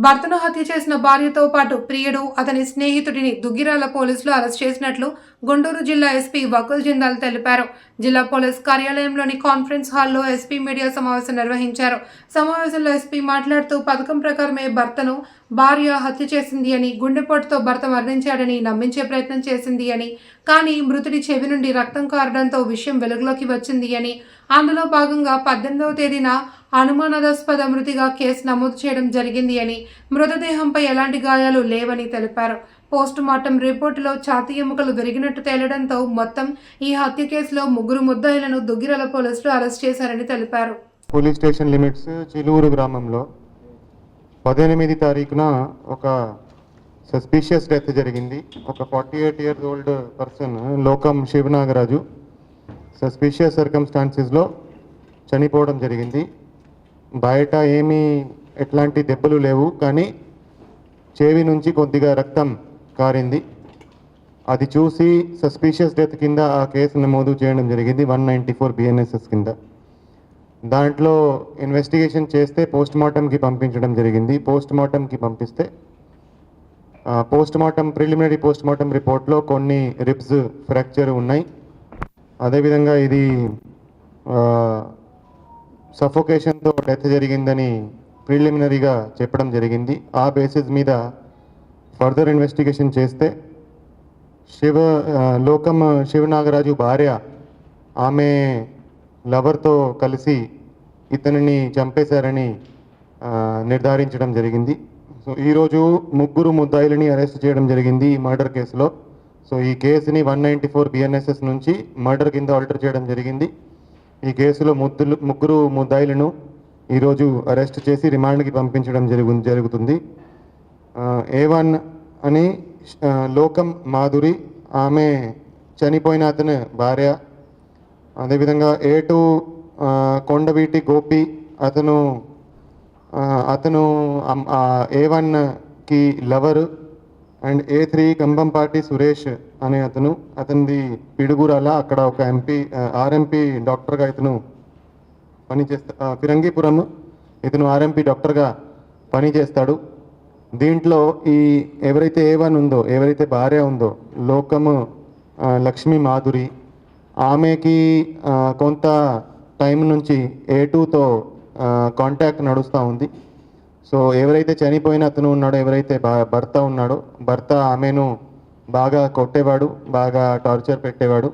భర్తను హత్య చేసిన భార్యతో పాటు ప్రియుడు, అతని స్నేహితుడిని దుగ్గిరాల పోలీసులు అరెస్ట్ చేసినట్లు గుంటూరు జిల్లా ఎస్పీ వకుల్ జిందాల్ తెలిపారు. జిల్లా పోలీస్ కార్యాలయంలోని కాన్ఫరెన్స్ హాల్లో ఎస్పీ మీడియా సమావేశం నిర్వహించారు. సమావేశంలో ఎస్పీ మాట్లాడుతూ పథకం ప్రకారమే భర్తను భార్య హత్య చేసింది అని, గుండెపోటుతో భర్త మరణించాడని నమ్మించే ప్రయత్నం చేసింది అని, కానీ మృతుడి చెవి నుండి రక్తం కారడంతో విషయం వెలుగులోకి వచ్చింది అని, అందులో భాగంగా 18వ తేదీన అనుమానాస్పద మృతిగా కేసు నమోదు చేయడం జరిగింది అని, మృతదేహంపై ఎలాంటి గాయాలు లేవని తెలిపారు. పోస్ట్ మార్టం రిపోర్టులో ఛాతీ ఎముకలు విరిగినట్టు తేలడంతో మొత్తం ఈ హత్య కేసులో 3 ముద్దాయిలను దుగ్గిరాల పోలీసులు అరెస్ట్ చేశారని తెలిపారు. పోలీస్ స్టేషన్ లిమిట్స్ చిలూరు గ్రామంలో 18 తారీఖున ఒక సస్పీషియస్ డెత్ జరిగింది. ఒక 48 years old పర్సన్ లోకం శివనాగరాజు సస్పీషియస్ సర్కమ్స్టాన్సెస్లో చనిపోవడం జరిగింది. బయట ఎట్లాంటి దెబ్బలు లేవు, కానీ చెవి నుంచి కొద్దిగా రక్తం కారింది. అది చూసి సస్పీషియస్ డెత్ కింద ఆ కేసు నమోదు చేయడం జరిగింది 194 BNSS కింద. దాంట్లో ఇన్వెస్టిగేషన్ చేస్తే పోస్ట్ మార్టంకి పంపించడం జరిగింది. పోస్ట్ మార్టంకి పంపిస్తే ప్రిలిమినరీ పోస్ట్ మార్టం రిపోర్ట్లో కొన్ని రిబ్స్ ఫ్రాక్చర్ ఉన్నాయి. అదేవిధంగా ఇది సఫోకేషన్తో డెత్ జరిగిందని ప్రిలిమినరీగా చెప్పడం జరిగింది. ఆ బేసిస్ మీద ఫర్దర్ ఇన్వెస్టిగేషన్ చేస్తే లోకం శివనాగరాజు భార్య ఆమె లవర్తో కలిసి ఇతనిని చంపేశారని నిర్ధారించడం జరిగింది. సో ఈరోజు 3 ముద్దాయిలని అరెస్ట్ చేయడం జరిగింది ఈ మర్డర్ కేసులో. సో ఈ కేసుని 194 BNSS నుంచి మర్డర్ కింద ఆల్టర్ చేయడం జరిగింది. ఈ కేసులో 3 ముద్దాయిలను ఈరోజు అరెస్ట్ చేసి రిమాండ్కి పంపించడం జరుగుతుంది. A1 అని లోకం మాధురి, ఆమె చనిపోయిన అతని భార్య. అదేవిధంగా A2 కొండవీటి గోపి, అతను A1కి lover. And A3 Kambampati Suresh అనే అతనిది పిడుగురాల, అక్కడ ఒక RMP డాక్టర్గా ఇతను పనిచేస్తా, ఫిరంగిపురం ఇతను RMP డాక్టర్గా పనిచేస్తాడు. దీంట్లో ఎవరైతే A1 ఉందో, ఎవరైతే భార్య ఉందో లోకము లక్ష్మీ మాధురి, ఆమెకి కొంత టైం నుంచి A2తో కాంటాక్ట్ నడుస్తూ ఉంది. సో ఎవరైతే చనిపోయిన అతను ఉన్నాడో, ఎవరైతే భర్త ఉన్నాడో, భర్త ఆమెను బాగా కొట్టేవాడు, బాగా టార్చర్ పెట్టేవాడు.